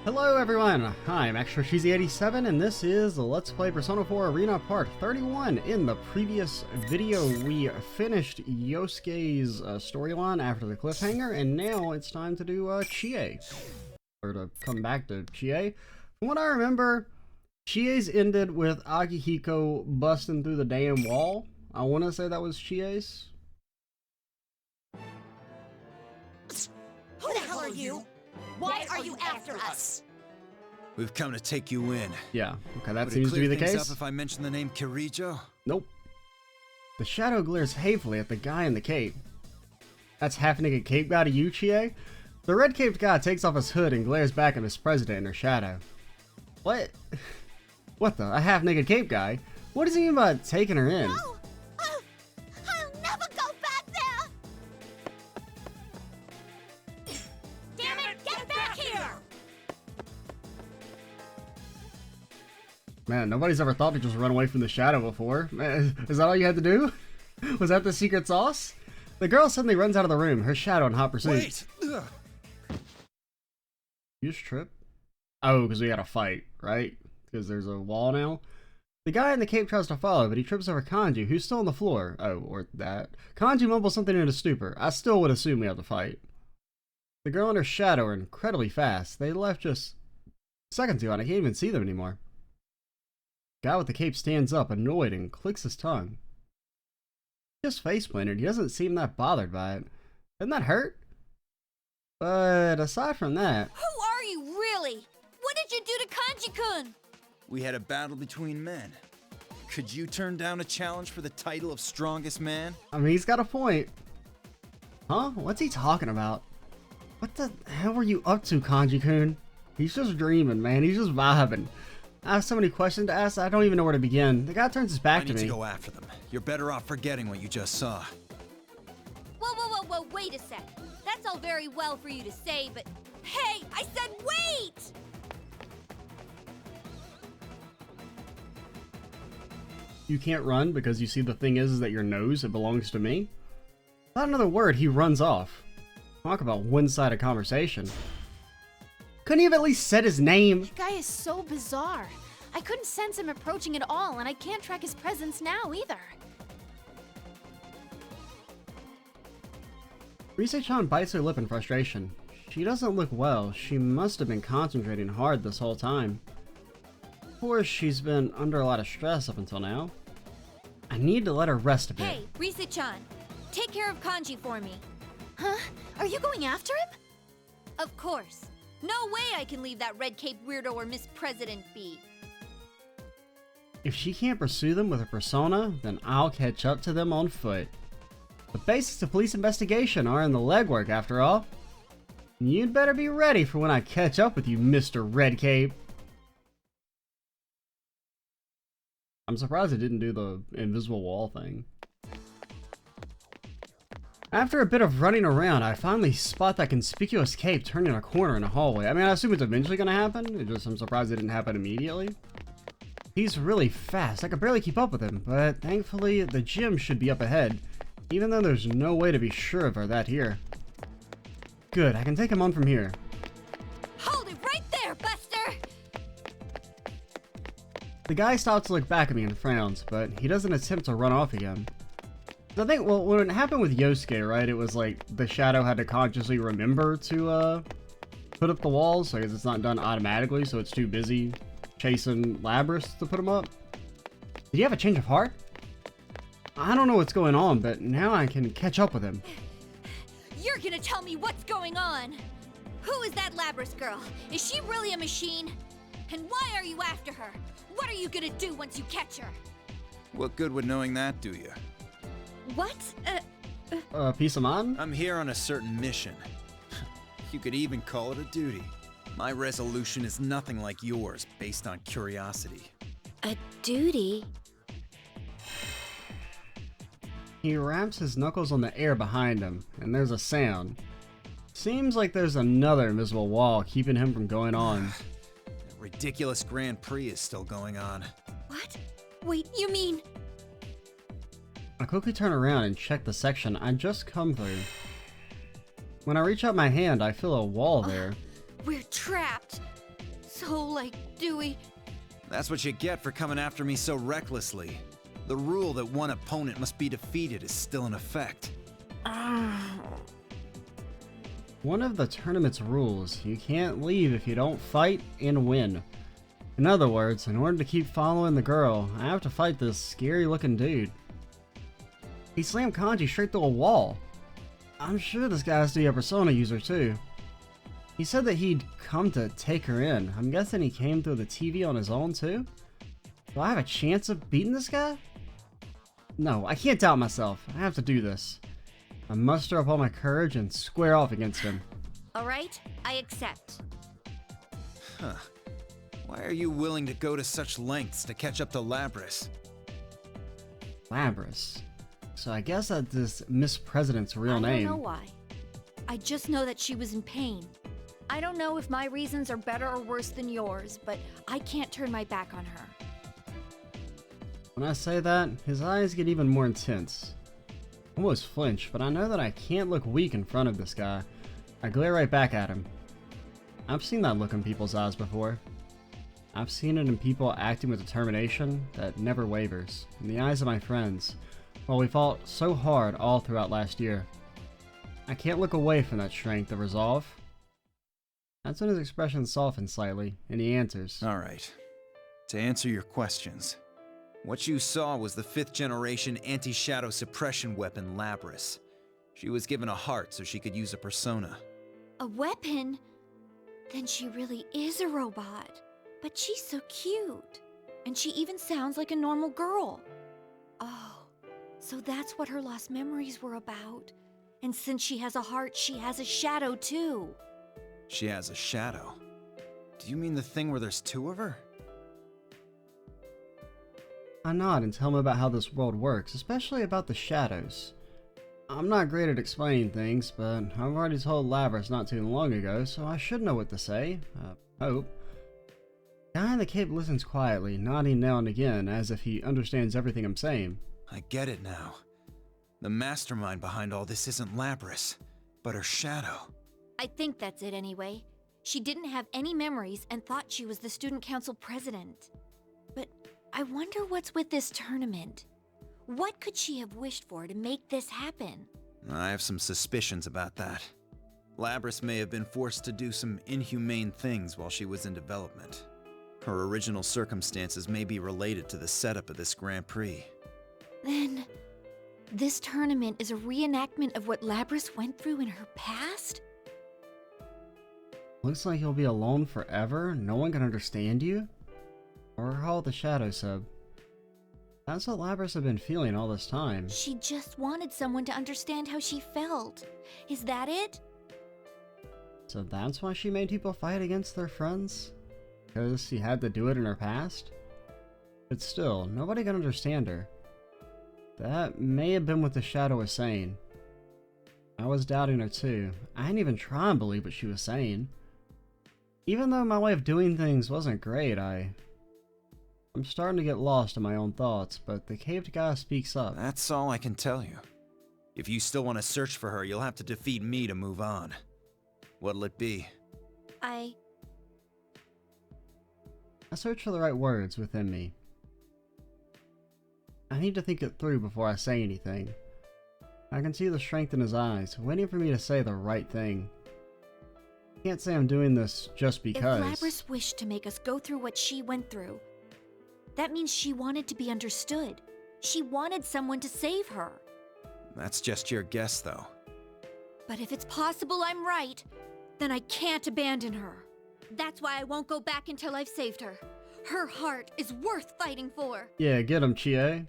Hello everyone, I'm Extra Cheesy 87 and this is Let's Play Persona 4 Arena Part 31. In the previous video we finished Yosuke's storyline after the cliffhanger, and now it's time to do Chie. Or to come back to Chie. From what I remember, Chie's ended with Akihiko busting through the damn wall. I want to say that was Chie's. Who the hell are you? Why are you after us? We've come to take you in. Yeah, okay, that Would seems to be the clear things case. up if I mention the name Kirijo? Nope. The shadow glares hatefully at the guy in the cape. That's half-naked cape guy to you, Chie? The red-caped guy takes off his hood and glares back at Miss President in her shadow. What? What the? A half-naked cape guy? What does he mean by taking her in? No! I'll never go back there! Damn it, get back here! Man, nobody's ever thought to just run away from the shadow before. Man, is that all you had to do? Was that the secret sauce? The girl suddenly runs out of the room, her shadow in hot pursuit. Wait! Ugh. You just trip? Oh, because we got a fight, right? Because there's a wall now? The guy in the cape tries to follow, but he trips over Kanji, who's still on the floor. Oh, or that. Kanji mumbles something in a stupor. I still would assume we have to fight. The girl and her shadow are incredibly fast. They left just seconds ago, and I can't even see them anymore. The guy with the cape stands up, annoyed, and clicks his tongue. Just face planted. He doesn't seem that bothered by it. Doesn't that hurt? But aside from that... Who are you, really? What did you do to Kanji-kun? We had a battle between men. Could you turn down a challenge for the title of strongest man? I mean, he's got a point. Huh? What's he talking about? What the hell were you up to, Kanji-kun? He's just dreaming, man. He's just vibing. I have so many questions to ask, I don't even know where to begin. The guy turns his back to me. I need to go after them. You're better off forgetting what you just saw. Whoa, wait a sec. That's all very well for you to say, but... Hey, I said wait! You can't run because you see the thing is that your nose, it belongs to me? Without another word, he runs off. Talk about one-sided conversation. Couldn't he have at least said his name? That guy is so bizarre. I couldn't sense him approaching at all, and I can't track his presence now either. Rise-chan bites her lip in frustration. She doesn't look well. She must have been concentrating hard this whole time. Of course, she's been under a lot of stress up until now. I need to let her rest a bit. Hey, Rise-chan, take care of Kanji for me. Huh? Are you going after him? Of course. No way I can leave that red-cape weirdo or Miss President be. If she can't pursue them with her persona, then I'll catch up to them on foot. The basics of police investigation are in the legwork, after all. You'd better be ready for when I catch up with you, Mr. Redcape. I'm surprised it didn't do the invisible wall thing. After a bit of running around, I finally spot that conspicuous cape turning a corner in a hallway. I mean, I assume it's eventually going to happen. I'm surprised it didn't happen immediately. He's really fast. I could barely keep up with him, but thankfully the gym should be up ahead, even though there's no way to be sure of her that here. Good, I can take him on from here. Hold it right there, Buster! The guy stops to look back at me and frowns, but he doesn't attempt to run off again. I think, well, when it happened with Yosuke, right, it was like the shadow had to consciously remember to put up the walls, so I guess it's not done automatically, so it's too busy chasing Labrys to put them up. Did you have a change of heart? I don't know what's going on, but now I can catch up with him. You're gonna tell me what's going on! Who is that Labrys girl? Is she really a machine? And why are you after her? What are you gonna do once you catch her? What good would knowing that do you? What? Peace of mind? I'm here on a certain mission. You could even call it a duty. My resolution is nothing like yours, based on curiosity. A duty? He raps his knuckles on the air behind him, and there's a sound. Seems like there's another invisible wall keeping him from going on. That ridiculous Grand Prix is still going on. What? Wait, you mean... I quickly turn around and check the section I just come through. When I reach out my hand, I feel a wall there. We're trapped. so, like, dewy. That's what you get for coming after me so recklessly. The rule that one opponent must be defeated is still in effect. One of the tournament's rules, you can't leave if you don't fight and win. In other words, in order to keep following the girl, I have to fight this scary looking dude. He slammed Kanji straight through a wall. I'm sure this guy has to be a Persona user too. He said that he'd come to take her in. I'm guessing he came through the TV on his own too? Do I have a chance of beating this guy? No, I can't doubt myself. I have to do this. I muster up all my courage and square off against him. Alright, I accept. Huh. Why are you willing to go to such lengths to catch up to Labrys? Labrys. So I guess that's this Miss President's real name. I don't know why. I just know that she was in pain. I don't know if my reasons are better or worse than yours, but I can't turn my back on her. When I say that, his eyes get even more intense. I almost flinch, but I know that I can't look weak in front of this guy. I glare right back at him. I've seen that look in people's eyes before. I've seen it in people acting with determination that never wavers, in the eyes of my friends, while we fought so hard all throughout last year. I can't look away from that strength of resolve. That's when his expression softens slightly, and he answers. Alright. To answer your questions, what you saw was the 5th generation anti-shadow suppression weapon Labrys. She was given a heart so she could use a persona. A weapon? Then she really is a robot. But she's so cute. And she even sounds like a normal girl. Oh, so that's what her lost memories were about. And since she has a heart, she has a shadow too. She has a shadow? Do you mean the thing where there's 2 of her? I nod and tell him about how this world works, especially about the shadows. I'm not great at explaining things, but I've already told Labrys not too long ago, so I should know what to say. Hope. The guy in the cape listens quietly, nodding now and again, as if he understands everything I'm saying. I get it now. The mastermind behind all this isn't Labrys, but her shadow. I think that's it anyway. She didn't have any memories and thought she was the student council president. But I wonder what's with this tournament. What could she have wished for to make this happen? I have some suspicions about that. Labrys may have been forced to do some inhumane things while she was in development. Her original circumstances may be related to the setup of this Grand Prix. Then, this tournament is a reenactment of what Labrys went through in her past? Looks like you'll be alone forever, no one can understand you? Or call the Shadow Sub. That's what Labrys had been feeling all this time. She just wanted someone to understand how she felt. Is that it? So that's why she made people fight against their friends? Because she had to do it in her past? But still, nobody can understand her. That may have been what the Shadow was saying. I was doubting her too. I didn't even try and believe what she was saying. Even though my way of doing things wasn't great, I'm starting to get lost in my own thoughts, but the caved guy speaks up. That's all I can tell you. If you still want to search for her, you'll have to defeat me to move on. What'll it be? I search for the right words within me. I need to think it through before I say anything. I can see the strength in his eyes, waiting for me to say the right thing. I can't say I'm doing this just because. If Labrys wished to make us go through what she went through, that means she wanted to be understood. She wanted someone to save her. That's just your guess, though. But if it's possible I'm right, then I can't abandon her. That's why I won't go back until I've saved her. Her heart is worth fighting for. Yeah, get him, Chie.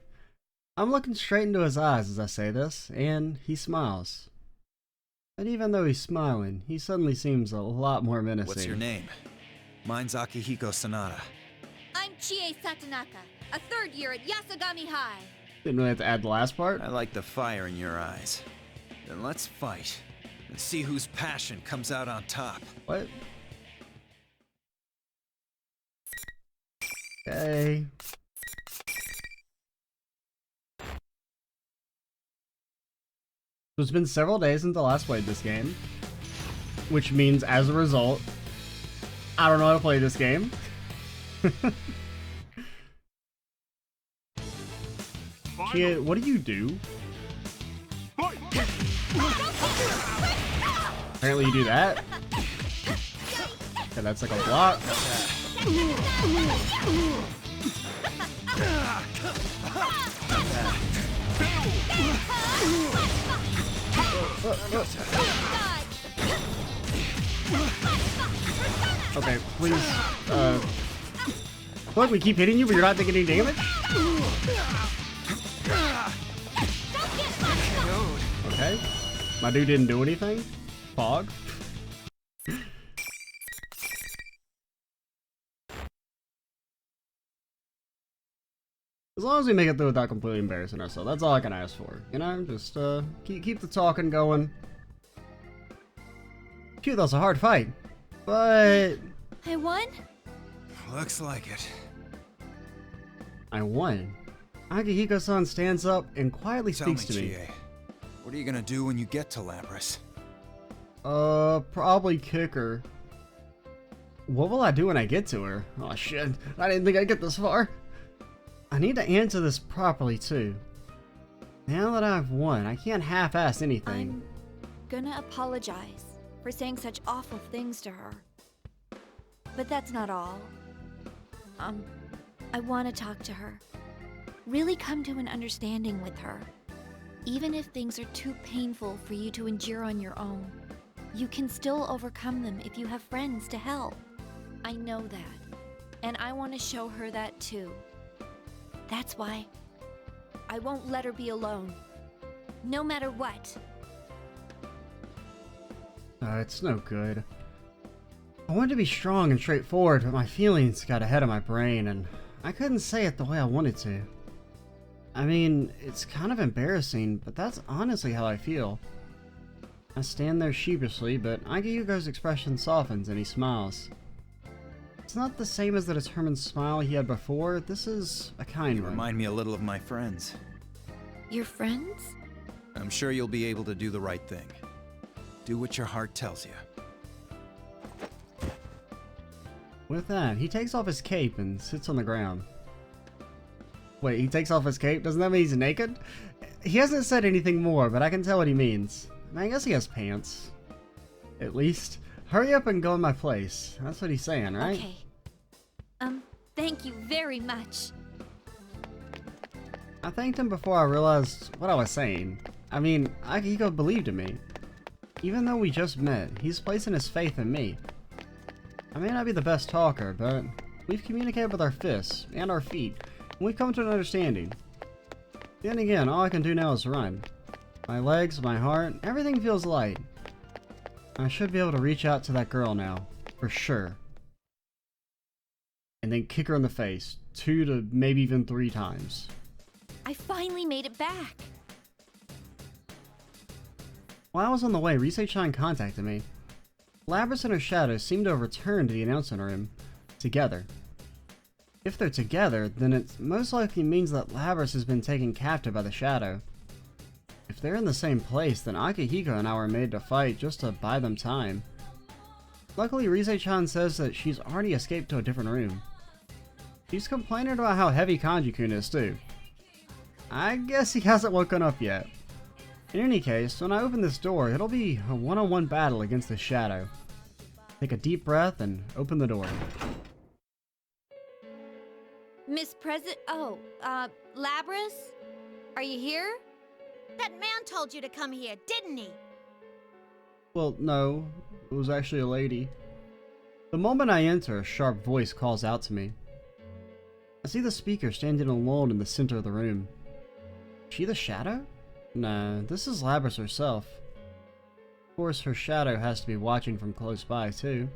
I'm looking straight into his eyes as I say this, and he smiles. But even though he's smiling, he suddenly seems a lot more menacing. What's your name? Mine's Akihiko Sanada. I'm Chie Satonaka, a 3rd year at Yasogami High. Didn't really have to add the last part. I like the fire in your eyes. Then let's fight and see whose passion comes out on top. What? Okay. So it's been several days since I last played this game, which means as a result, I don't know how to play this game. Chie, what do you do? Apparently you do that. Okay, that's like a block. Okay, please, I feel like we keep hitting you, but you're not taking any damage? Okay. My dude didn't do anything? Fog? As long as we make it through without completely embarrassing ourselves, that's all I can ask for. You know, just keep the talking going. Phew, that was a hard fight. But I won? Looks like it. I won. Akihiko-san stands up and quietly Tell me, speaks to me. Chie, what are you gonna do when you get to Lapras? Probably kick her. What will I do when I get to her? Oh shit, I didn't think I'd get this far. I need to answer this properly too. Now that I've won, I can't half-ass anything. I'm gonna apologize for saying such awful things to her. But that's not all. I want to talk to her. Really come to an understanding with her. Even if things are too painful for you to endure on your own, you can still overcome them if you have friends to help. I know that, and I want to show her that too. That's why I won't let her be alone, no matter what. It's no good. I wanted to be strong and straightforward, but my feelings got ahead of my brain, and I couldn't say it the way I wanted to. I mean, it's kind of embarrassing, but that's honestly how I feel. I stand there sheepishly, but Akihiko's expression softens and he smiles. It's not the same as the determined smile he had before. This is a kind You one. remind me a little of my friends. Your friends? I'm sure you'll be able to do the right thing. Do what your heart tells you. With that, he takes off his cape and sits on the ground. Wait, he takes off his cape? Doesn't that mean he's naked? He hasn't said anything more, but I can tell what he means. I guess he has pants. At least. Hurry up and go in my place. That's what he's saying, right? Okay. Thank you very much. I thanked him before I realized what I was saying. I mean, Akihiko believed in me. Even though we just met, he's placing his faith in me. I may not be the best talker, but we've communicated with our fists and our feet, and we've come to an understanding. Then again, all I can do now is run. My legs, my heart, everything feels light. I should be able to reach out to that girl now, for sure. And then kick her in the face, 2 to maybe even 3 times. I finally made it back. While I was on the way, Rise-chan contacted me. Lapras and her shadow seem to have returned to the announcement room, together. If they're together, then it most likely means that Lapras has been taken captive by the shadow. If they're in the same place, then Akihiko and I were made to fight just to buy them time. Luckily, Rise-chan says that she's already escaped to a different room. She's complaining about how heavy Kanji-kun is too. I guess he hasn't woken up yet. In any case, when I open this door, it'll be a one-on-one battle against the shadow. Take a deep breath and open the door. Miss Lapras? Are you here? That man told you to come here, didn't he? Well, no, it was actually a lady. The moment I enter, a sharp voice calls out to me. I see the speaker standing alone in the center of the room. Is she the shadow? Nah, this is Lapras herself. Of course, her shadow has to be watching from close by, too.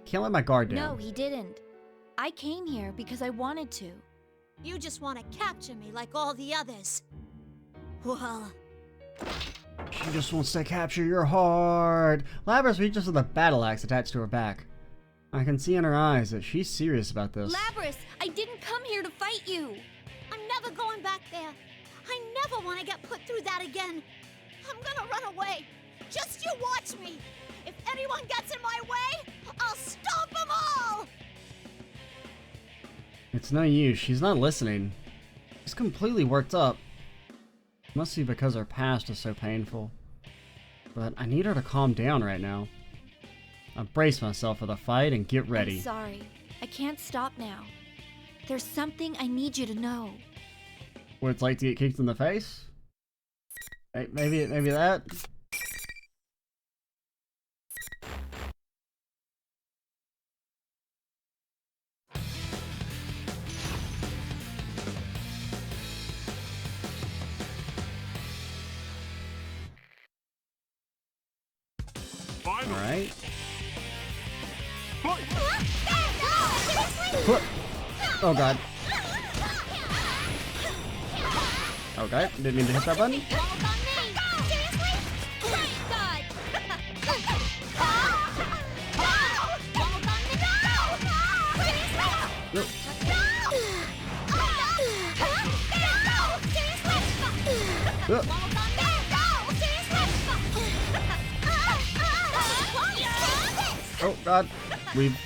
Can't let my guard down. No, he didn't. I came here because I wanted to. You just want to capture me like all the others. Well, She just wants to capture your heart. Lapras reaches with a battle axe attached to her back. I can see in her eyes that she's serious about this. Lapras, I didn't come here to fight you. I'm never going back there. I never want to get put through that again. I'm gonna run away. Just you watch me. If anyone gets in my way, I'll stomp It's no use. She's not listening. She's completely worked up. Must be because her past is so painful. But I need her to calm down right now. I brace myself for the fight and get ready. I'm sorry. I can't stop now. There's something I need you to know. What it's like to get kicked in the face? Hey, maybe that? Alright. Oh god. Okay, didn't mean to hit that button. Nope. Nope. Oh god, we've...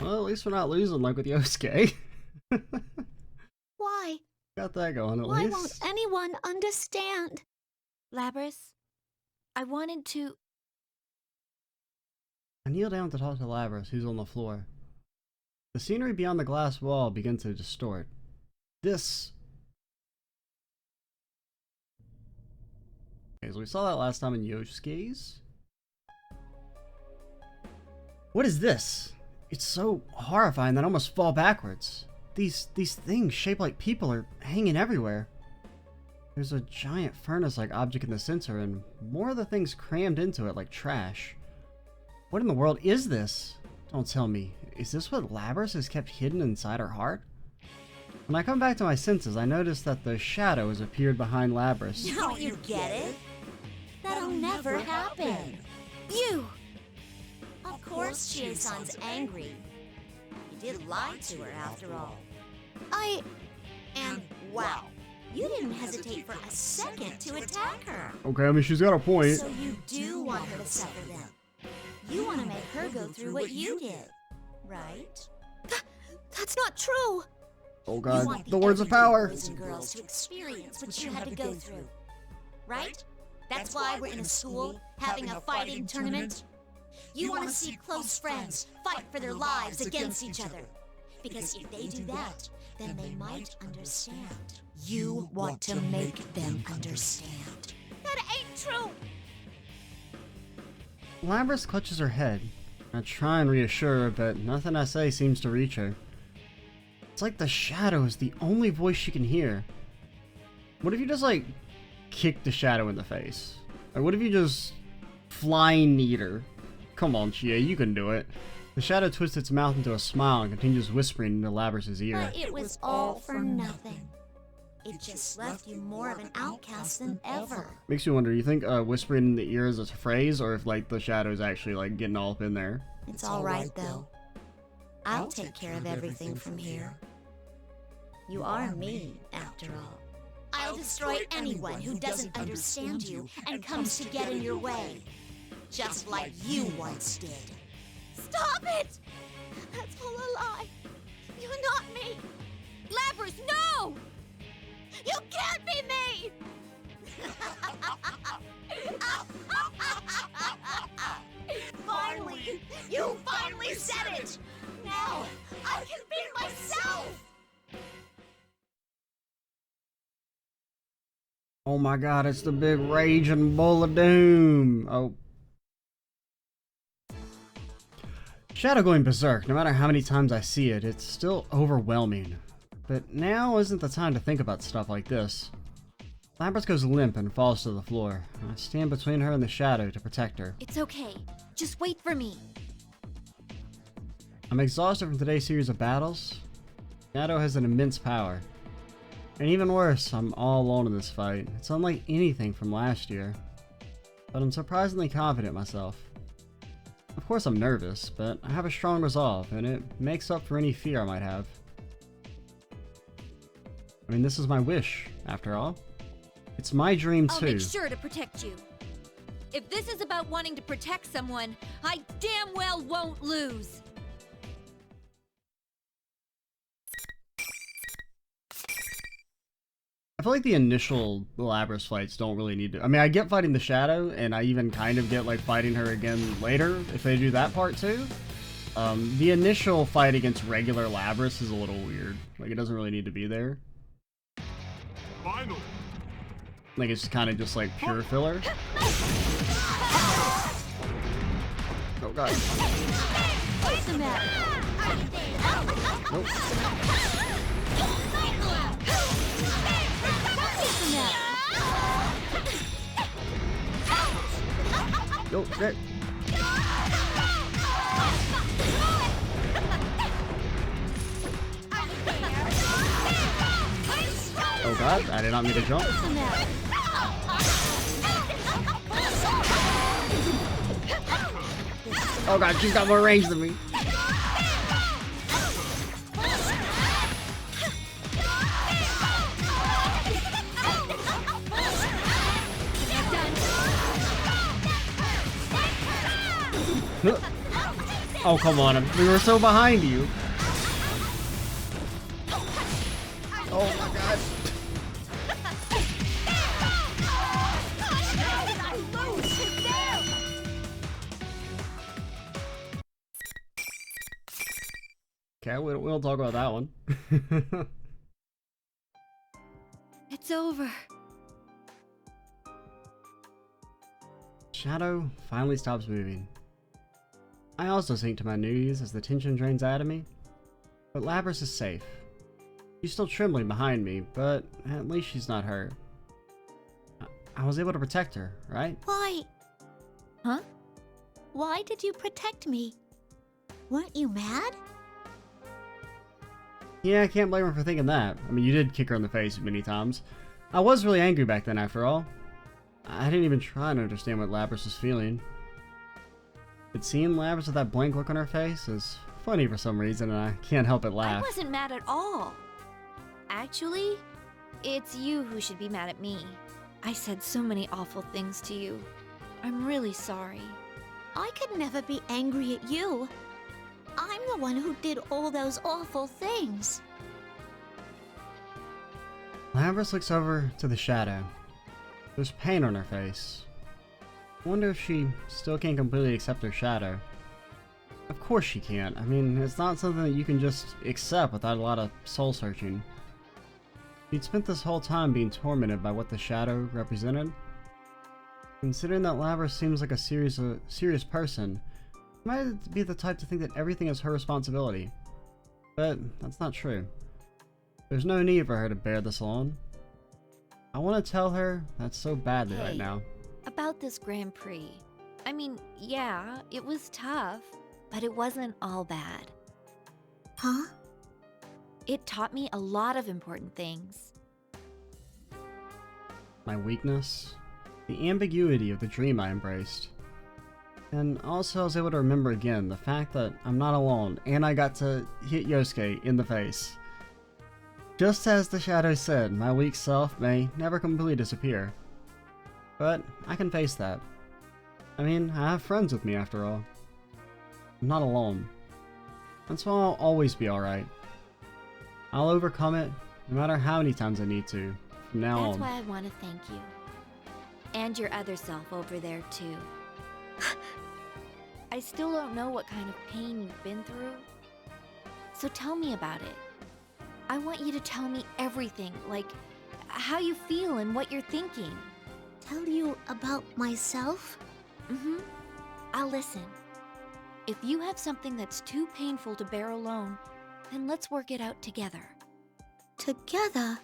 Well, at least we're not losing like with Yosuke. Why? Got that going at Why least. won't anyone understand? Labris, I wanted to... I kneel down to talk to Labris, who's on the floor. The scenery beyond the glass wall begins to distort. This... Okay, so we saw that last time in Yosuke's. What is this? It's so horrifying that I almost fall backwards. These things shaped like people are hanging everywhere. There's a giant furnace-like object in the center and more of the things crammed into it like trash. What in the world is this? Don't tell me. Is this what Labris has kept hidden inside her heart? When I come back to my senses, I notice that the shadow has appeared behind Labris. Don't you get it? That'll never happen. You! Of course Chie-san's angry. You did lie to her after all. And wow, you didn't hesitate for a second to attack her. Okay, I mean, she's got a point. So you do want her to suffer then. You want to make her go through what you did, right? That's not true. Oh You god, want the words of everyday power. boys and girls to experience what you had to go through, right? That's why we're in a school having a fighting tournament. You want to see close friends fight for their lives against each other. Because if they do that, then they might understand. You want to make them understand. That ain't true! Labris clutches her head. I try and reassure her, but nothing I say seems to reach her. It's like the shadow is the only voice she can hear. What if you just, like, kick the shadow in the face? Or what if you just flying knee her? Come on, Chie, you can do it. The shadow twists its mouth into a smile and continues whispering into Labris' ear. But it was all for nothing. It just left you more of an outcast than ever. Makes you wonder, you think whispering in the ear is a phrase, or if, like, the shadow's actually, like, getting all up in there? It's all right, though. I'll take care of everything from here. You are me, after all. I'll destroy anyone who doesn't understand you and comes to get in your way. Just like you once did. Stop it! That's all a lie. You're not me. Labris, no! You can't be me! Finally! You finally said it! Now, I can be myself! Oh my god, it's the big raging bull of doom! Oh. Shadow going berserk, no matter how many times I see it, it's still overwhelming. But now isn't the time to think about stuff like this. Labris goes limp and falls to the floor. I stand between her and the shadow to protect her. It's okay. Just wait for me. I'm exhausted from today's series of battles. Shadow has an immense power. And even worse, I'm all alone in this fight. It's unlike anything from last year. But I'm surprisingly confident myself. Of course I'm nervous, but I have a strong resolve, and it makes up for any fear I might have. I mean, this is my wish, after all. It's my dream I'll too. make sure to protect you. If this is about wanting to protect someone, I damn well won't lose. I feel like the initial Labras fights don't really need to. I mean, I get fighting the Shadow, and I even kind of get like fighting her again later if they do that part too. The initial fight against regular Labras is a little weird. Like, it doesn't really need to be there. Final. Like, it's kind of just like pure filler. Oh god. What's the matter? Nope. What's the matter? Nope. Shit. Oh god, I did not mean to jump. What's the matter? Oh god, she's got more range than me. Oh, come on. We were so behind you. Oh my god. Okay, we'll talk about that one. It's over. Shadow finally stops moving. I also sink to my knees as the tension drains out of me. But Labras is safe. She's still trembling behind me, but at least she's not hurt. I was able to protect her, right? Why? Huh? Why did you protect me? Weren't you mad? Yeah, I can't blame her for thinking that. I mean, you did kick her in the face many times. I was really angry back then, after all. I didn't even try to understand what Labras was feeling. But seeing Labras with that blank look on her face is funny for some reason, and I can't help but I laugh. wasn't mad at all. Actually, it's you who should be mad at me. I said so many awful things to you. I'm really sorry. I could never be angry at you. I'm the one who did all those awful things. Labras looks over to the Shadow. There's pain on her face. I wonder if she still can't completely accept her shadow. Of course she can't. I mean, it's not something that you can just accept without a lot of soul searching. She'd spent this whole time being tormented by what the shadow represented. Considering that Labras seems like a serious person, she might be the type to think that everything is her responsibility. But that's not true. There's no need for her to bear this alone. I want to tell her that so badly right now. About this Grand Prix. I mean, yeah, it was tough, but it wasn't all bad. Huh? It taught me a lot of important things. My weakness, the ambiguity of the dream I embraced, and also I was able to remember again the fact that I'm not alone and I got to hit Yosuke in the face. Just as the shadow said, my weak self may never completely disappear. But I can face that. I mean, I have friends with me after all. I'm not alone. That's why I'll always be alright. I'll overcome it, no matter how many times I need to, from now That's on. why I want to thank you. And your other self over there, too. I still don't know what kind of pain you've been through. So tell me about it. I want you to tell me everything, like how you feel and what you're thinking. Tell you about myself? Mm-hmm. I'll listen. If you have something that's too painful to bear alone, then let's work it out together. Together?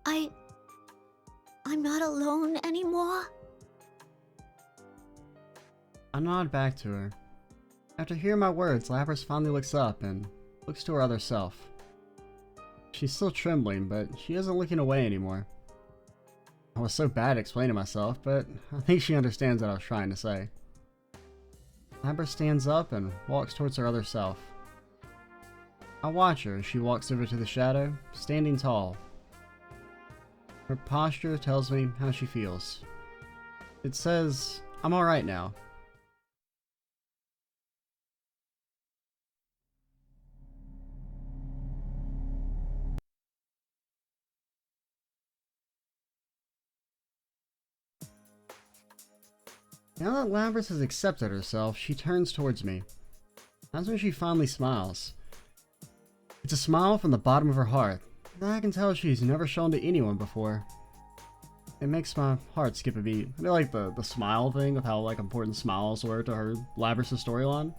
I'm not alone anymore? I nod back to her. After hearing my words, Labras finally looks up and looks to her other self. She's still trembling, but she isn't looking away anymore. I was so bad at explaining myself, but I think she understands what I was trying to say. Labras stands up and walks towards her other self. I watch her as she walks over to the shadow, standing tall. Her posture tells me how she feels. It says, I'm alright now. Now that Labrys has accepted herself, she turns towards me. That's when she finally smiles. It's a smile from the bottom of her heart that I can tell she's never shown to anyone before. It makes my heart skip a beat. I feel like the smile thing, of how like important smiles were to her Labrys' storyline.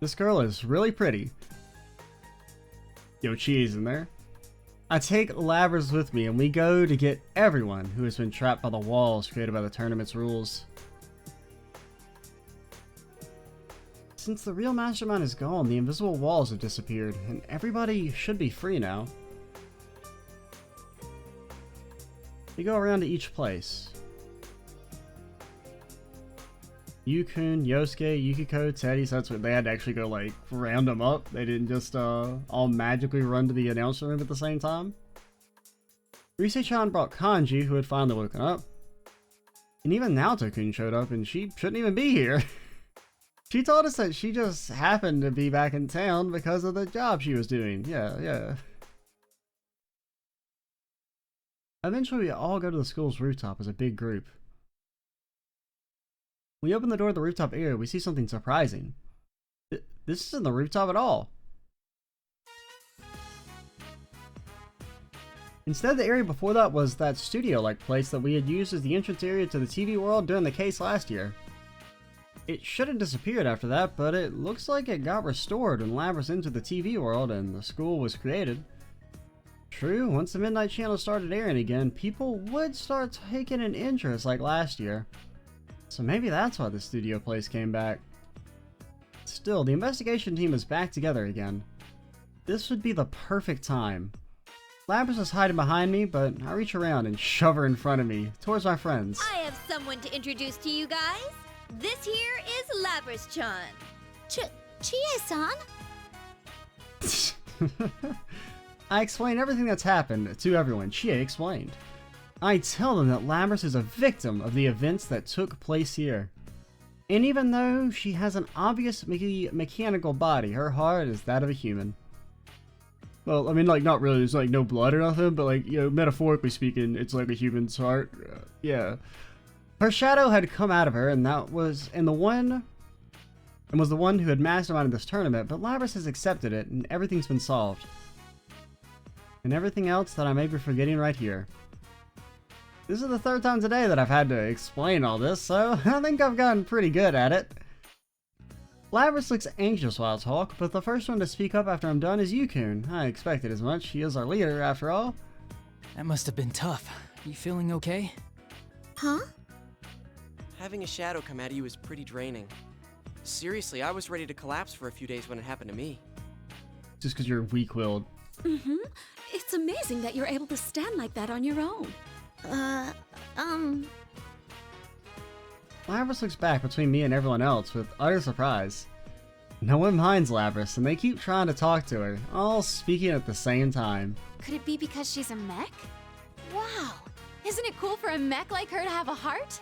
This girl is really pretty. Yo, Chie's in there. I take Labrys with me and we go to get everyone who has been trapped by the walls created by the tournament's rules. Since the real mastermind is gone, the invisible walls have disappeared, and everybody should be free now. We go around to each place. Yukun, Yosuke, Yukiko, Teddy, so that's what they had to actually go like round them up. They didn't just all magically run to the announcement room at the same time. Rise-chan brought Kanji, who had finally woken up. And even Naoto-kun showed up, and she shouldn't even be here. She told us that she just happened to be back in town because of the job she was doing. Yeah. Eventually, we all go to the school's rooftop as a big group. We open the door to the rooftop area, we see something surprising. This isn't the rooftop at all. Instead, the area before that was that studio-like place that we had used as the entrance area to the TV world during the case last year. It should have disappeared after that, but it looks like it got restored when Labrys entered the TV world and the school was created. True, once the Midnight Channel started airing again, people would start taking an interest like last year. So maybe that's why the studio place came back. Still, the investigation team is back together again. This would be the perfect time. Labrys is hiding behind me, but I reach around and shove her in front of me, towards my friends. I have someone to introduce to you guys. This here is Labrys-chan. Chie-san? I explain everything that's happened to everyone. Chie explained. I tell them that Labrys is a victim of the events that took place here. And even though she has an obvious mechanical body, her heart is that of a human. Well, I mean, like, not really, there's like no blood or nothing, but like, you know, metaphorically speaking, it's like a human's heart. Yeah. Her shadow had come out of her, and was the one who had masterminded this tournament, but Labrys has accepted it, and everything's been solved. And everything else that I may be forgetting right here. This is the third time today that I've had to explain all this, so I think I've gotten pretty good at it. Labrys looks anxious while I talk, but the first one to speak up after I'm done is Yukun. I expected as much, he is our leader after all. That must have been tough. You feeling okay? Huh? Having a shadow come out of you is pretty draining. Seriously, I was ready to collapse for a few days when it happened to me. Just because you're weak-willed. Mm-hmm. It's amazing that you're able to stand like that on your own. Labrys looks back between me and everyone else with utter surprise. No one minds Labrys, and they keep trying to talk to her, all speaking at the same time. Could it be because she's a mech? Wow! Isn't it cool for a mech like her to have a heart?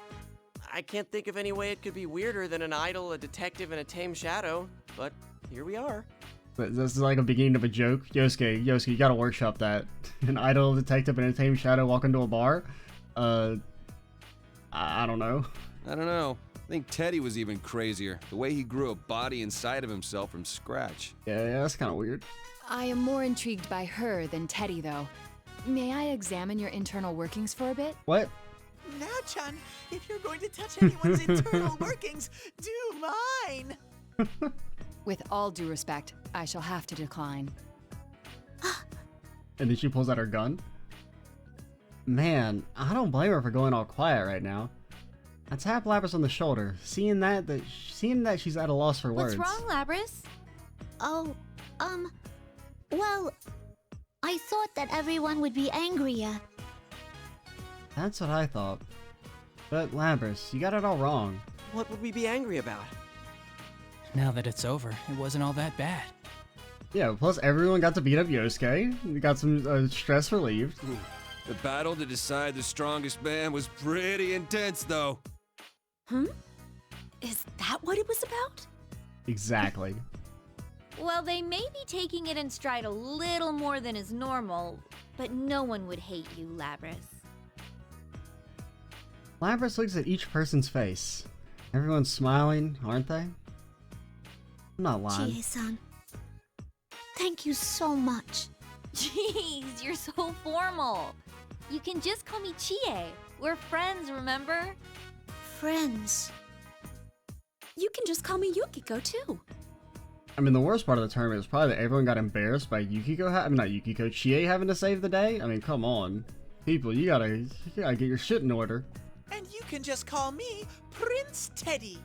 I can't think of any way it could be weirder than an idol, a detective, and a tame shadow, but here we are. This is like a beginning of a joke. Yosuke, you gotta workshop that. An idol, detective, and a tame shadow walk into a bar? I don't know. I don't know. I think Teddy was even crazier. The way he grew a body inside of himself from scratch. Yeah, that's kind of weird. I am more intrigued by her than Teddy, though. May I examine your internal workings for a bit? What? Now-chan, if you're going to touch anyone's internal workings, do mine! With all due respect, I shall have to decline. And then she pulls out her gun. Man, I don't blame her for going all quiet right now. I tap Labrys on the shoulder, seeing that she's at a loss for words. What's wrong, Labrys? Oh, well, I thought that everyone would be angrier. That's what I thought. But Labrys, you got it all wrong. What would we be angry about? Now that it's over, it wasn't all that bad. Yeah, plus everyone got to beat up Yosuke. We got some stress relieved. The battle to decide the strongest man was pretty intense, though. Is that what it was about? Exactly. Well, they may be taking it in stride a little more than is normal, but no one would hate you, Labrys. Labrys looks at each person's face. Everyone's smiling, aren't they? I'm not lying. Chie-san, thank you so much. Jeez, you're so formal. You can just call me Chie. We're friends, remember? Friends. You can just call me Yukiko too. I mean, the worst part of the tournament is probably that everyone got embarrassed by Chie having to save the day. I mean, come on. People, you gotta get your shit in order. And you can just call me Prince Teddy.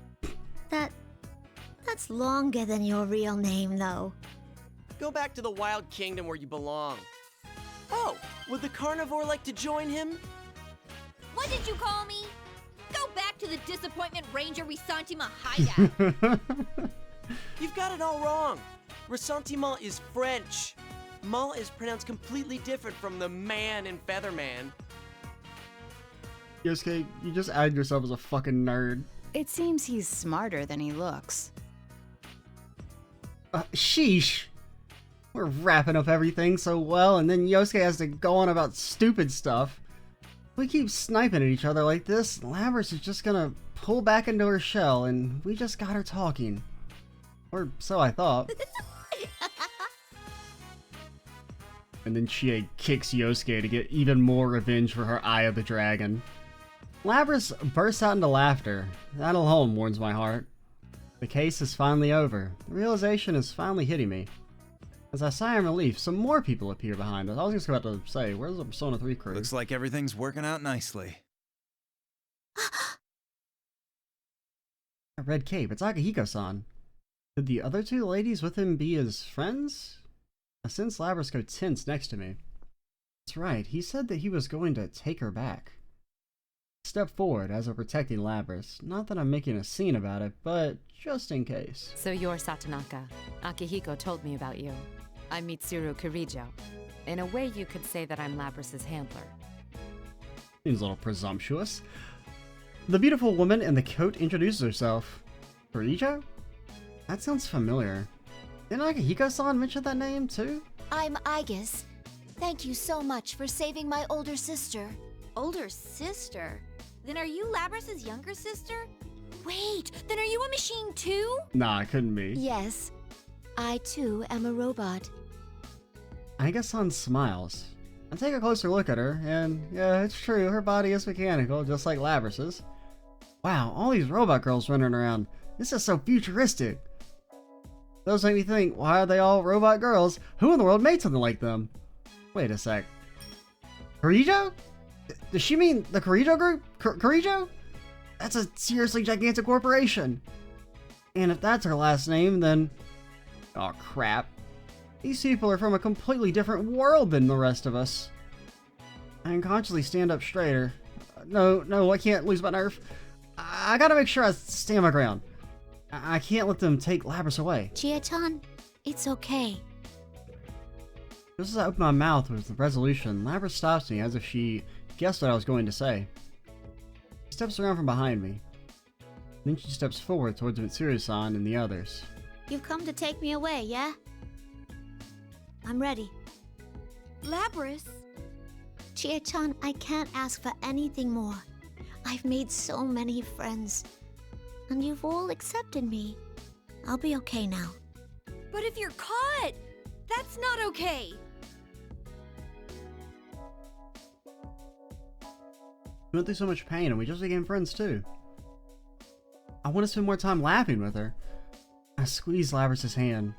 That's longer than your real name, though. Go back to the Wild Kingdom where you belong. Oh, would the carnivore like to join him? What did you call me? Go back to the Disappointment Ranger Ressentiment hideout. You've got it all wrong. Ressentiment is French. Malt is pronounced completely different from the man in Featherman. Yosuke, you just added yourself as a fucking nerd. It seems he's smarter than he looks. Sheesh. We're wrapping up everything so well, and then Yosuke has to go on about stupid stuff. We keep sniping at each other like this, Labrys is just gonna pull back into her shell, and we just got her talking. Or so I thought. And then Chie kicks Yosuke to get even more revenge for her Eye of the Dragon. Labrys bursts out into laughter. That alone warms my heart. The case is finally over. The realization is finally hitting me. As I sigh in relief, some more people appear behind us. I was just about to say, where's the Persona 3 crew? Looks like everything's working out nicely. A red cape, it's Akihiko-san. Could the other two ladies with him be his friends? I sense Labrys go tense next to me. That's right, he said that he was going to take her back. Step forward as I'm protecting Labrys. Not that I'm making a scene about it, but just in case. So you're Satonaka. Akihiko told me about you. I'm Mitsuru Kirijo. In a way, you could say that I'm Labrys' handler. Seems a little presumptuous. The beautiful woman in the coat introduces herself. Kirijo? That sounds familiar. Didn't Akihiko-san mention that name too? I'm Aigis. Thank you so much for saving my older sister. Older sister? Then are you Labrys' younger sister? Wait, then are you a machine too? Nah, it couldn't be. Yes, I too am a robot. Aiga-san smiles. I take a closer look at her, and yeah, it's true, her body is mechanical, just like Labrys's. Wow, all these robot girls running around. This is so futuristic. Those make me think, why are they all robot girls? Who in the world made something like them? Wait a sec. Kirijo? Does she mean the Kirijo group? Kirijo? That's a seriously gigantic corporation. And if that's her last name, then... oh crap. These people are from a completely different world than the rest of us. I unconsciously stand up straighter. No, I can't lose my nerve. I gotta make sure I stand my ground. I can't let them take Labrys away. Chie-chan, it's okay. Just as I open my mouth with the resolution, Labrys stops me as if she guessed what I was going to say. She steps around from behind me. Then she steps forward towards Mitsuru-san and the others. You've come to take me away, yeah? I'm ready. Labrys? Chie-chan, I can't ask for anything more. I've made so many friends. And you've all accepted me. I'll be okay now. But if you're caught, that's not okay. We went through so much pain and we just became friends too. I want to spend more time laughing with her. I squeeze Labrys' hand.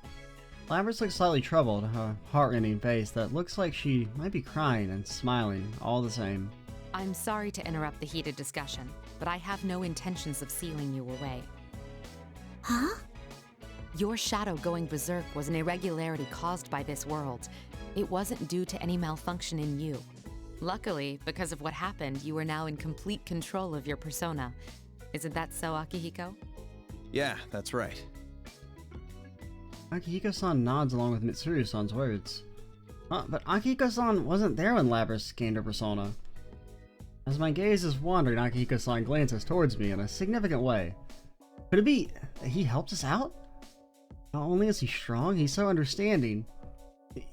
Labrys looks slightly troubled, a heart-rending face that looks like she might be crying and smiling all the same. I'm sorry to interrupt the heated discussion, but I have no intentions of sealing you away. Huh? Your shadow going berserk was an irregularity caused by this world. It wasn't due to any malfunction in you. Luckily, because of what happened, you are now in complete control of your persona. Isn't that so, Akihiko? Yeah, that's right. Akihiko-san nods along with Mitsuru-san's words. But Akihiko-san wasn't there when Lapras gained her persona. As my gaze is wandering, Akihiko-san glances towards me in a significant way. Could it be that he helped us out? Not only is he strong, he's so understanding.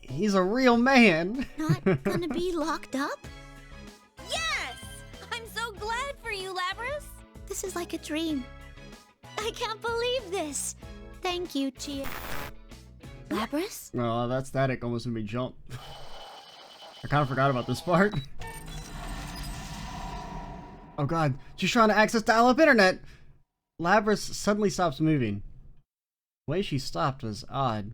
He's a real man! Not gonna be locked up? Yes! I'm so glad for you, Lapras! This is like a dream. I can't believe this. Thank you, Chie. Lapras? Oh, that static almost made me jump. I kind of forgot about this part. Oh god, she's trying to access dial-up internet! Lapras suddenly stops moving. The way she stopped was odd.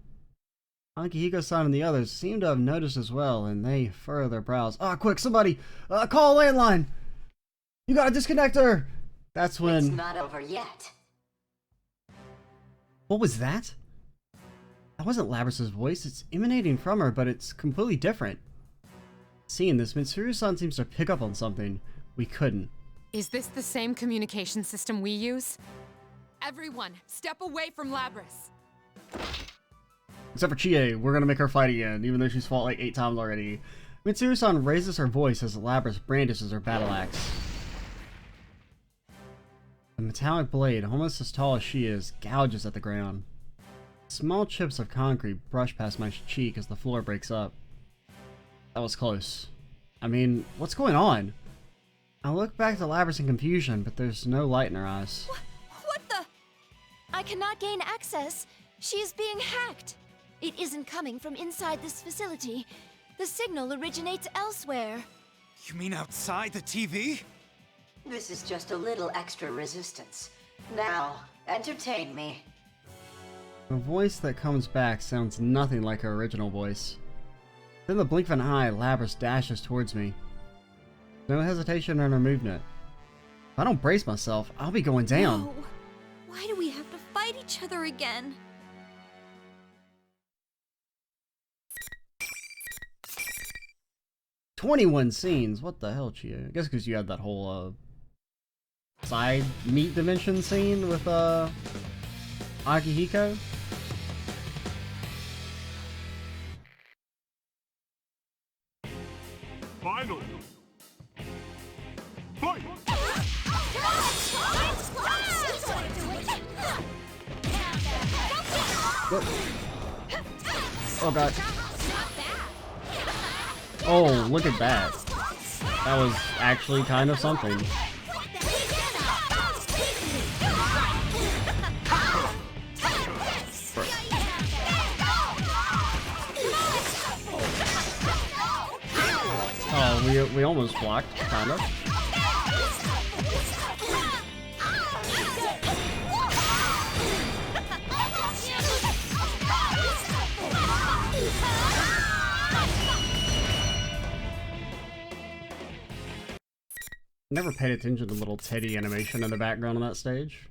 Akihiko-san and the others seem to have noticed as well, and they furrow their brows. Quick, somebody! Call a landline! You gotta disconnect her! That's when... It's not over yet. What was that? That wasn't Labras's voice. It's emanating from her, but it's completely different. Seeing this, Mitsuru-san seems to pick up on something. We couldn't. Is this the same communication system we use? Everyone, step away from Labras! Except for Chie, we're gonna make her fight again, even though she's fought like 8 times already. Mitsuru-san raises her voice as Lapras brandishes her battle axe. The metallic blade, almost as tall as she is, gouges at the ground. Small chips of concrete brush past my cheek as the floor breaks up. That was close. I mean, what's going on? I look back to Lapras in confusion, but there's no light in her eyes. What the? I cannot gain access. She is being hacked. It isn't coming from inside this facility. The signal originates elsewhere. You mean outside the TV? This is just a little extra resistance. Now, entertain me. The voice that comes back sounds nothing like her original voice. Then the blink of an eye, Lapras dashes towards me. No hesitation in her movement. If I don't brace myself, I'll be going down. No. Why do we have to fight each other again? "21 scenes? What the hell, Chie? I guess because you had that whole, side meat dimension scene with, Akihiko? Finally! Fight! Oh god. Oh, look at that. That was actually kind of something. Oh, we almost blocked, kind of. Never paid attention to little Teddy animation in the background on that stage.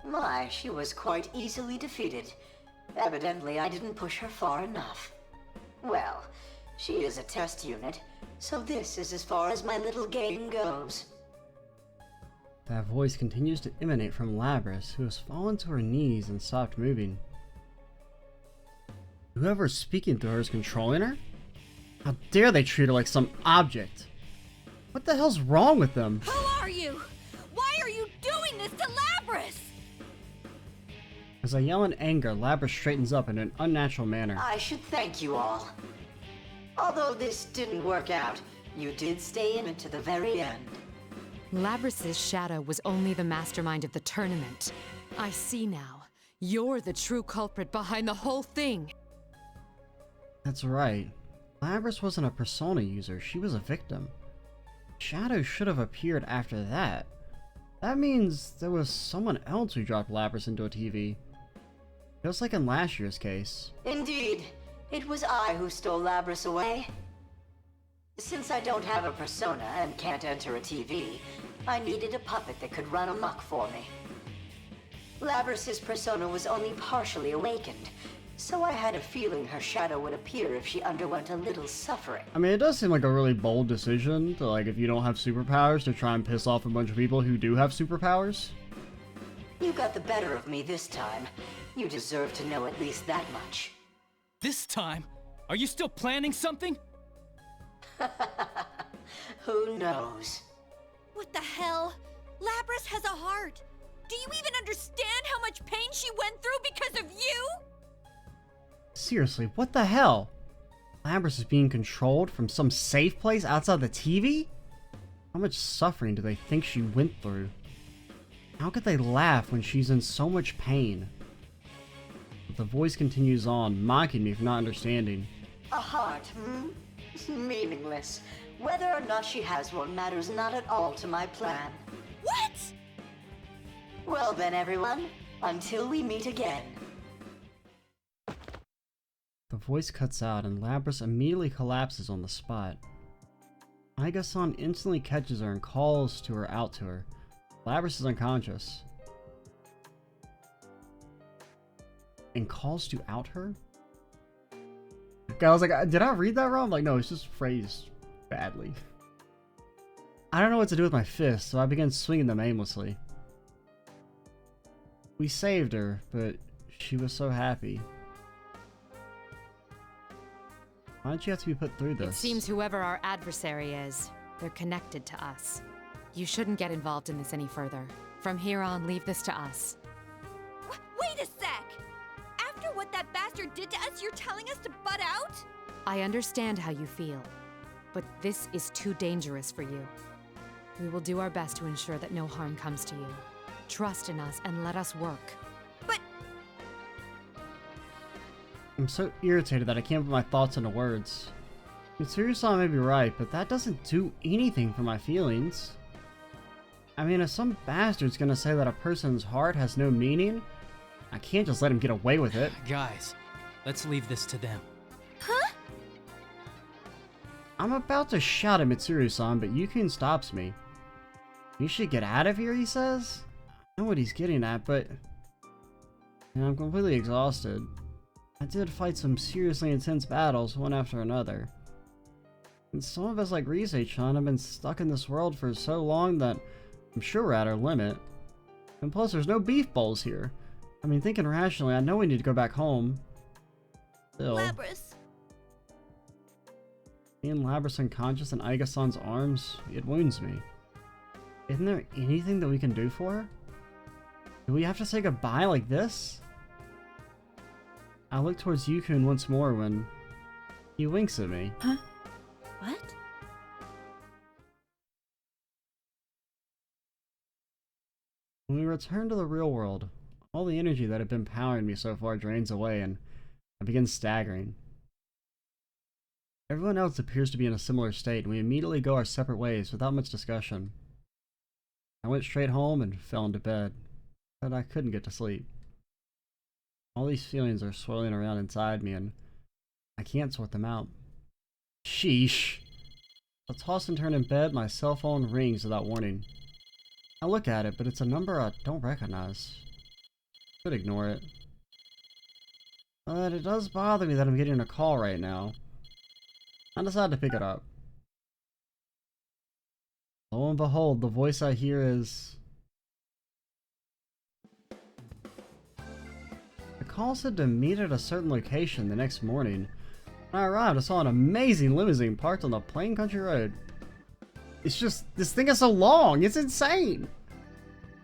My, she was quite easily defeated. Evidently, I didn't push her far enough. Well, she is a test unit, so this is as far as my little game goes. That voice continues to emanate from Lapras, who has fallen to her knees and stopped moving. Whoever's speaking to her is controlling her? How dare they treat her like some object? What the hell's wrong with them? Who are you? Why are you doing this to Lapras? As I yell in anger, Lapras straightens up in an unnatural manner. I should thank you all. Although this didn't work out, you did stay in it to the very end. Labras's shadow was only the mastermind of the tournament. I see now. You're the true culprit behind the whole thing. That's right. Lapras wasn't a persona user, she was a victim. Shadow should have appeared after that. That means there was someone else who dropped Lapras into a TV. Just like in last year's case. Indeed, it was I who stole Lapras away. Since I don't have a persona and can't enter a TV, I needed a puppet that could run amok for me. Labras's persona was only partially awakened, so I had a feeling her shadow would appear if she underwent a little suffering. I mean, it does seem like a really bold decision to, like, if you don't have superpowers, to try and piss off a bunch of people who do have superpowers. You got the better of me this time. You deserve to know at least that much. This time? Are you still planning something? Who knows? What the hell? Lapras has a heart. Do you even understand how much pain she went through because of you? Seriously, what the hell? Lapras is being controlled from some safe place outside the TV? How much suffering do they think she went through? How could they laugh when she's in so much pain? But the voice continues on, mocking me for not understanding. A heart, Meaningless. Whether or not she has one matters not at all to my plan. What? Well then, everyone, until we meet again. The voice cuts out and Lapras immediately collapses on the spot. Aiga-san instantly catches her and calls to her out to her. Lapras is unconscious. And calls to out her? I was like, did I read that wrong? I'm like, no, it's just phrased badly. I don't know what to do with my fists, so I began swinging them aimlessly. We saved her, but she was so happy. Why did you have to be put through this? It seems whoever our adversary is, they're connected to us. You shouldn't get involved in this any further. From here on, leave this to us. Wait a sec! After what that bastard did to us, you're telling us to butt out? I understand how you feel, but this is too dangerous for you. We will do our best to ensure that no harm comes to you. Trust in us and let us work. But... I'm so irritated that I can't put my thoughts into words. Mitsuru-san may be right, but that doesn't do anything for my feelings. I mean, if some bastard's gonna say that a person's heart has no meaning, I can't just let him get away with it. Guys, let's leave this to them. Huh? I'm about to shout at Mitsuru-san, but Yukun stops me. You should get out of here, he says? I know what he's getting at, but... I'm completely exhausted. I did fight some seriously intense battles, one after another. And some of us, like Rise-chan, have been stuck in this world for so long that I'm sure we're at our limit. And plus, there's no beef bowls here. I mean, thinking rationally, I know we need to go back home. Still. Lapras. Being Lapras unconscious in Aiga-san's arms, it wounds me. Isn't there anything that we can do for her? Do we have to say goodbye like this? I look towards Yukun once more when he winks at me. Huh? What? When we return to the real world, all the energy that had been powering me so far drains away and I begin staggering. Everyone else appears to be in a similar state and we immediately go our separate ways without much discussion. I went straight home and fell into bed, but I couldn't get to sleep. All these feelings are swirling around inside me and I can't sort them out. Sheesh. I toss and turn in bed, my cell phone rings without warning. I look at it, but it's a number I don't recognize. Could ignore it. But it does bother me that I'm getting a call right now. I decide to pick it up. Lo and behold, the voice I hear is... The call said to meet at a certain location the next morning. When I arrived, I saw an amazing limousine parked on the plain country road. It's just, this thing is so long, it's insane!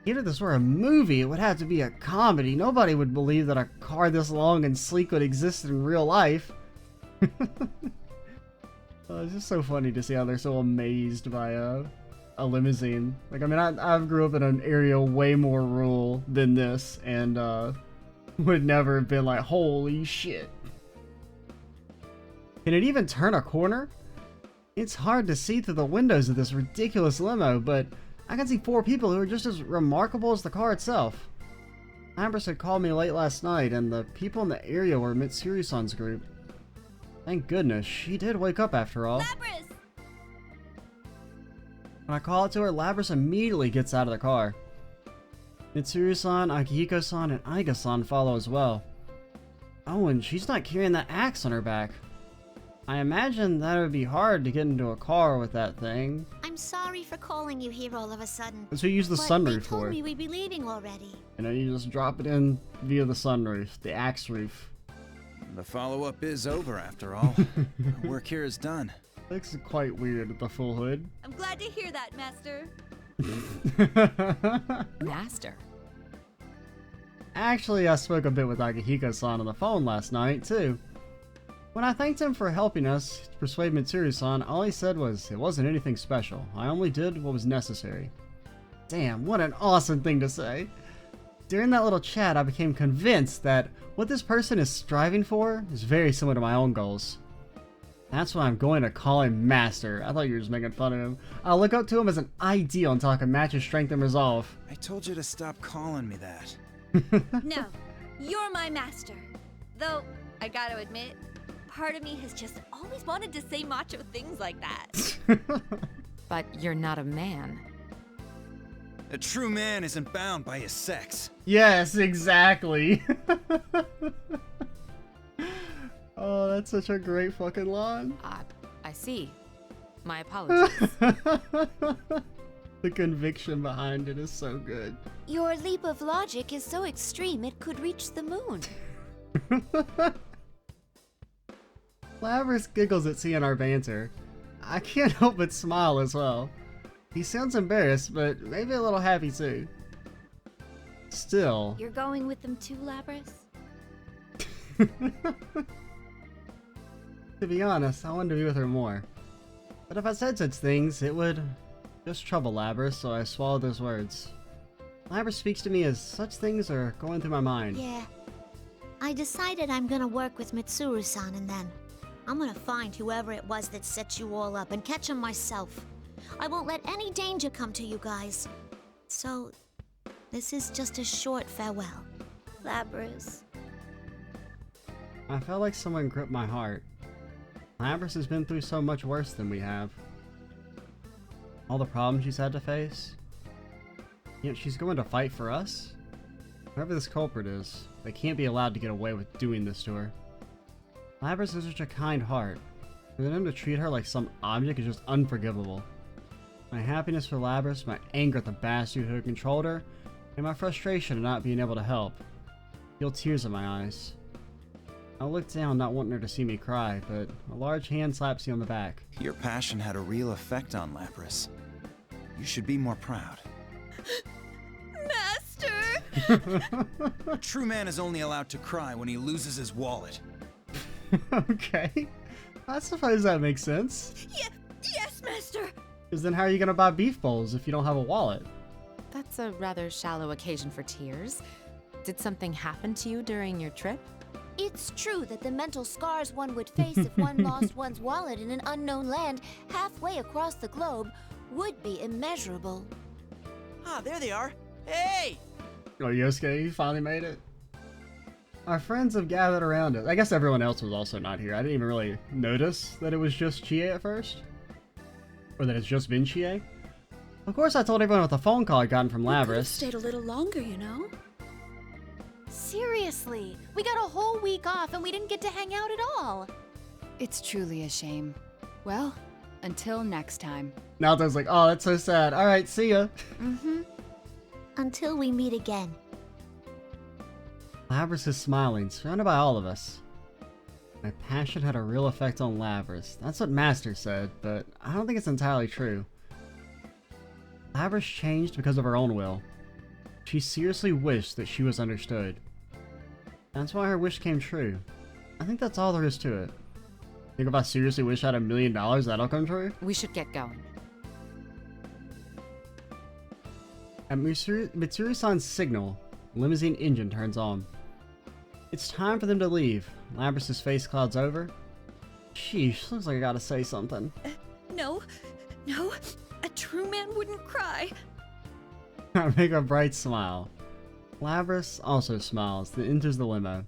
Even if this were a movie, it would have to be a comedy. Nobody would believe that a car this long and sleek would exist in real life. It's just so funny to see how they're so amazed by a limousine. Like, I mean, I grew up in an area way more rural than this, and would never have been like, holy shit. Can it even turn a corner? It's hard to see through the windows of this ridiculous limo, but I can see 4 people who are just as remarkable as the car itself. Ambrose had called me late last night, and the people in the area were Mitsuru-san's group. Thank goodness, she did wake up after all. Lapras! When I call out to her, Lapras immediately gets out of the car. Mitsuru-san, Akihiko-san, and Aiga-san follow as well. Oh, and she's not carrying that axe on her back. I imagine that it would be hard to get into a car with that thing. I'm I'm sorry for calling you here all of a sudden. That's what you use the but sunroof they told for. me we'd be leaving already. And then you just drop it in via the sunroof, the axe roof. The follow-up is over after all. Our work here is done. Looks quite weird with the full hood. I'm glad to hear that, Master. Master. Actually, I spoke a bit with Akihiko-san on the phone last night, too. When I thanked him for helping us to persuade Mitsuru-san, all he said was, it wasn't anything special. I only did what was necessary. Damn, what an awesome thing to say. During that little chat, I became convinced that what this person is striving for is very similar to my own goals. That's why I'm going to call him Master. I thought you were just making fun of him. I'll look up to him as an ideal until I can match his strength and resolve. I told you to stop calling me that. No, you're my master. Though, I gotta admit, part of me has just always wanted to say macho things like that. But you're not a man. A true man isn't bound by his sex. Yes, exactly. Oh, that's such a great fucking line. I see. My apologies. The conviction behind it is so good. Your leap of logic is so extreme it could reach the moon. Labrys giggles at seeing our banter. I can't help but smile as well. He sounds embarrassed, but maybe a little happy too. Still. You're going with them too, Labrys? To be honest, I wanted to be with her more. But if I said such things, it would just trouble Labrys, so I swallowed those words. Labrys speaks to me as such things are going through my mind. Yeah. I decided I'm gonna work with Mitsuru-san and then I'm gonna find whoever it was that set you all up and catch him myself. I won't let any danger come to you guys. So, this is just a short farewell. Labrys. I felt like someone gripped my heart. Labrys has been through so much worse than we have. All the problems she's had to face. Yet she's going to fight for us? Whoever this culprit is, they can't be allowed to get away with doing this to her. Labrys has such a kind heart. For them to treat her like some object is just unforgivable. My happiness for Labrys, my anger at the bastard who controlled her, and my frustration at not being able to help. I feel tears in my eyes. I look down, not wanting her to see me cry, but a large hand slaps you on the back. Your passion had a real effect on Labrys. You should be more proud. Master! A true man is only allowed to cry when he loses his wallet. Okay. I suppose that makes sense. Yes, Master! Because then how are you going to buy beef bowls if you don't have a wallet? That's a rather shallow occasion for tears. Did something happen to you during your trip? It's true that the mental scars one would face if one lost one's wallet in an unknown land halfway across the globe would be immeasurable. Ah, there they are. Hey! Oh, Yosuke, you finally made it? Our friends have gathered around us. I guess everyone else was also not here. I didn't even really notice that it was just Chie at first. Or that it's just been Chie. Of course, I told everyone with the phone call I'd gotten from Labrys. Stayed a little longer, you know? Seriously, we got a whole week off and we didn't get to hang out at all. It's truly a shame. Well, until next time. Naoto's like, oh, that's so sad. Alright, see ya. Until we meet again. Labrys is smiling, surrounded by all of us. My passion had a real effect on Labrys. That's what Master said, but I don't think it's entirely true. Labrys changed because of her own will. She seriously wished that she was understood. That's why her wish came true. I think that's all there is to it. Think if I seriously wish I had $1 million, that'll come true? We should get going. At Mitsuru-san's signal, the limousine engine turns on. It's time for them to leave. Labrys' face clouds over. Sheesh, looks like I gotta say something. No, a true man wouldn't cry. I make a bright smile. Labrys also smiles, then enters the limo.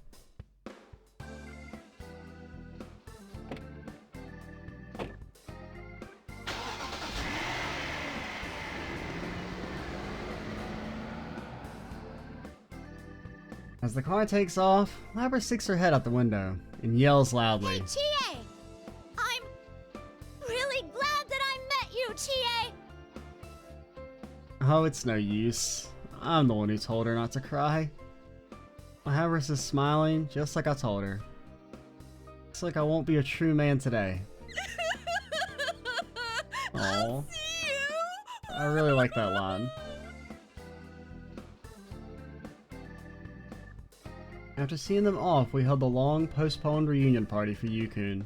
As the car takes off, Labrys sticks her head out the window and yells loudly. Hey, Chie! I'm really glad that I met you, Chie! Oh, it's no use. I'm the one who told her not to cry. Labris is smiling, just like I told her. Looks like I won't be a true man today. Aww. I really like that line. After seeing them off, we held the long, postponed reunion party for Yukun.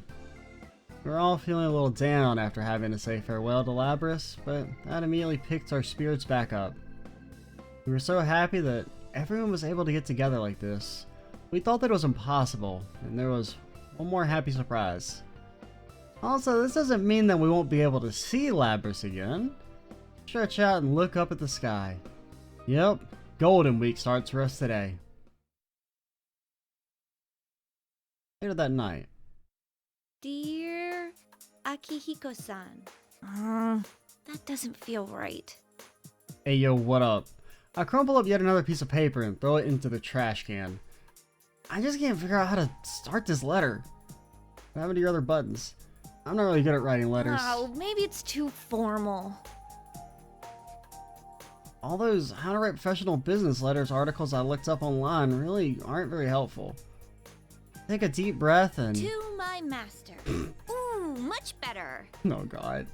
We were all feeling a little down after having to say farewell to Labris, but that immediately picked our spirits back up. We were so happy that everyone was able to get together like this. We thought that it was impossible, and there was one more happy surprise. Also, this doesn't mean that we won't be able to see Labris again. Stretch out and look up at the sky. Yep, Golden Week starts for us today. Later that night. Dear Akihiko-san, that doesn't feel right. Hey yo, what up? I crumple up yet another piece of paper and throw it into the trash can. I just can't figure out how to start this letter. What happened to your other buttons? I'm not really good at writing letters. Oh, maybe it's too formal. All those how to write professional business letters articles I looked up online really aren't very helpful. Take a deep breath and... To my master. Ooh, much better. Oh god.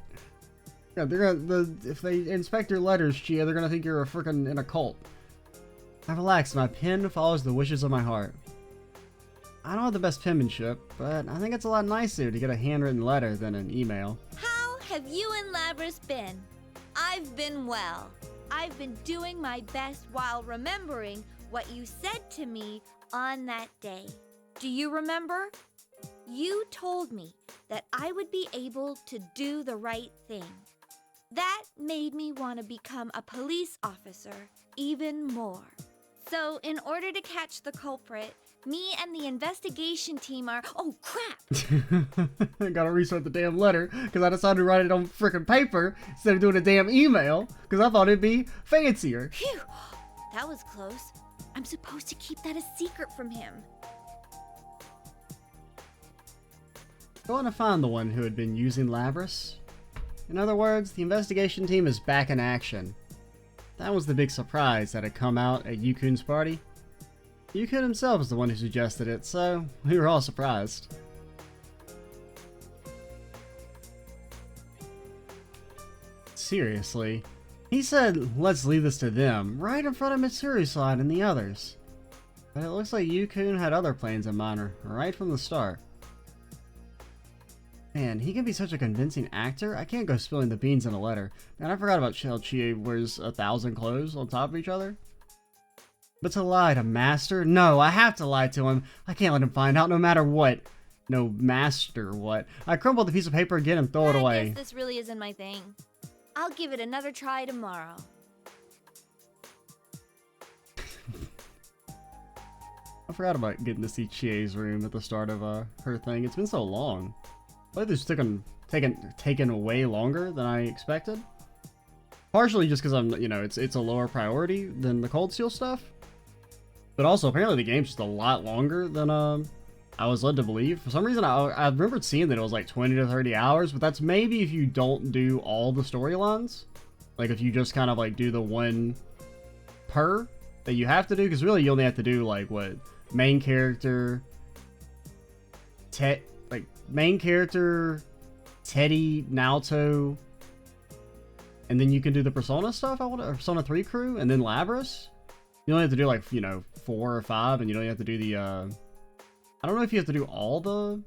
Yeah, they're gonna, if they inspect your letters, Chie, they're gonna think you're a frickin' in a cult. I relax, my pen follows the wishes of my heart. I don't have the best penmanship, but I think it's a lot nicer to get a handwritten letter than an email. How have you and Labris been? I've been well. I've been doing my best while remembering what you said to me on that day. Do you remember? You told me that I would be able to do the right thing. That made me want to become a police officer even more. So, in order to catch the culprit, me and the investigation team are... Oh, crap! I gotta restart the damn letter, because I decided to write it on frickin' paper instead of doing a damn email, because I thought it'd be fancier. Phew! That was close. I'm supposed to keep that a secret from him. Going to find the one who had been using Labris. In other words, the investigation team is back in action. That was the big surprise that had come out at Yukun's party. Yukun himself is the one who suggested it, so we were all surprised. Seriously, he said let's leave this to them, right in front of Mitsuru-san and the others. But it looks like Yukun had other plans in mind right from the start. Man, he can be such a convincing actor. I can't go spilling the beans in a letter. And I forgot about how Chie wears 1,000 clothes on top of each other. But to lie to Master? No, I have to lie to him. I can't let him find out no matter what. No master what. I crumple the piece of paper again and throw it away. I guess this really isn't my thing. I'll give it another try tomorrow. I forgot about getting to see Chie's room at the start of her thing. It's been so long. I think this taken way longer than I expected. Partially just because it's a lower priority than the Cold Steel stuff. But also, apparently the game's just a lot longer than I was led to believe. For some reason, I remembered seeing that it was like 20 to 30 hours, but that's maybe if you don't do all the storylines. Like if you just kind of like do the one per that you have to do, because really you only have to do like what? Main character, main character, Teddy, Naoto, and then you can do the Persona stuff, or Persona 3 crew, and then Labris. You only have to do like, 4 or 5, and you don't have to do the, I don't know if you have to do all the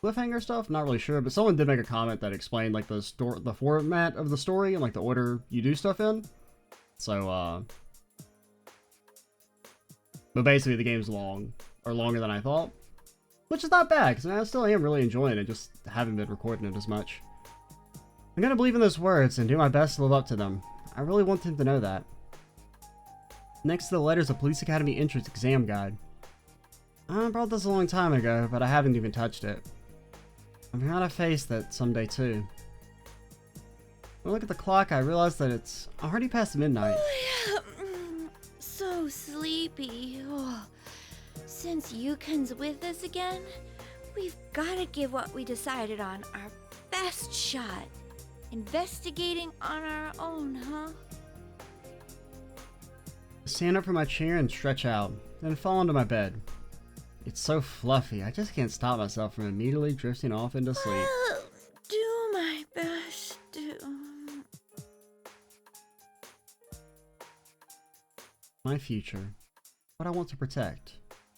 cliffhanger stuff, not really sure, but someone did make a comment that explained like the format of the story and like the order you do stuff in. So, but basically the game's longer than I thought. Which is not bad, because I still am really enjoying it, just haven't been recording it as much. I'm gonna believe in those words and do my best to live up to them. I really want them to know that. Next to the letter is a Police Academy entrance exam guide. I brought this a long time ago, but I haven't even touched it. I'm gonna face that someday too. When I look at the clock, I realize that it's already past midnight. Oh, yeah. So sleepy. Oh. Since Yukun's with us again, we've gotta give what we decided on our best shot. Investigating on our own, huh? Stand up from my chair and stretch out, then fall into my bed. It's so fluffy, I just can't stop myself from immediately drifting off into sleep. I'll do my best to... My future. What I want to protect.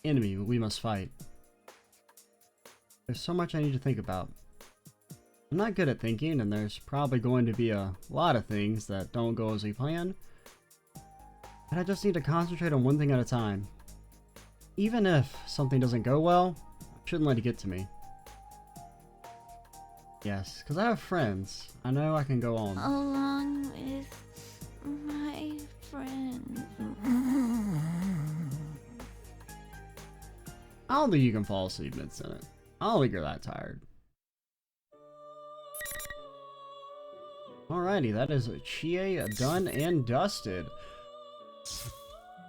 Enemy we must fight. There's so much I need to think about. I'm not good at thinking, and there's probably going to be a lot of things that don't go as we plan. But I just need to concentrate on one thing at a time. Even if something doesn't go well, I shouldn't let it get to me. Yes, because I have friends. I know I can go on. Along with my friends. I don't think you can fall asleep mid-sentence. I don't think you're that tired. Alrighty, that is Chie done and dusted.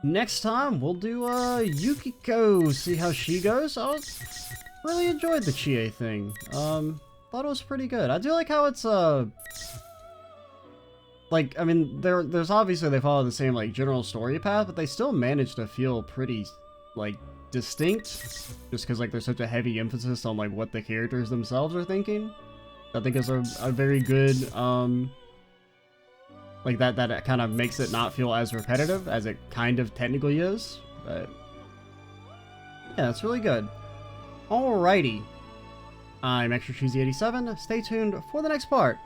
Next time, we'll do Yukiko, see how she goes. I really enjoyed the Chie thing. Thought it was pretty good. I do like how it's, like, I mean, there's obviously they follow the same, like, general story path, but they still manage to feel pretty, like, distinct. Just because, like, there's such a heavy emphasis on, like, what the characters themselves are thinking. I think is a very good, like that kind of makes it not feel as repetitive as it kind of technically is, but yeah, it's really good. Alrighty, I'm Extra Cheesy 87. Stay tuned for the next part,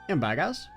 and bye guys.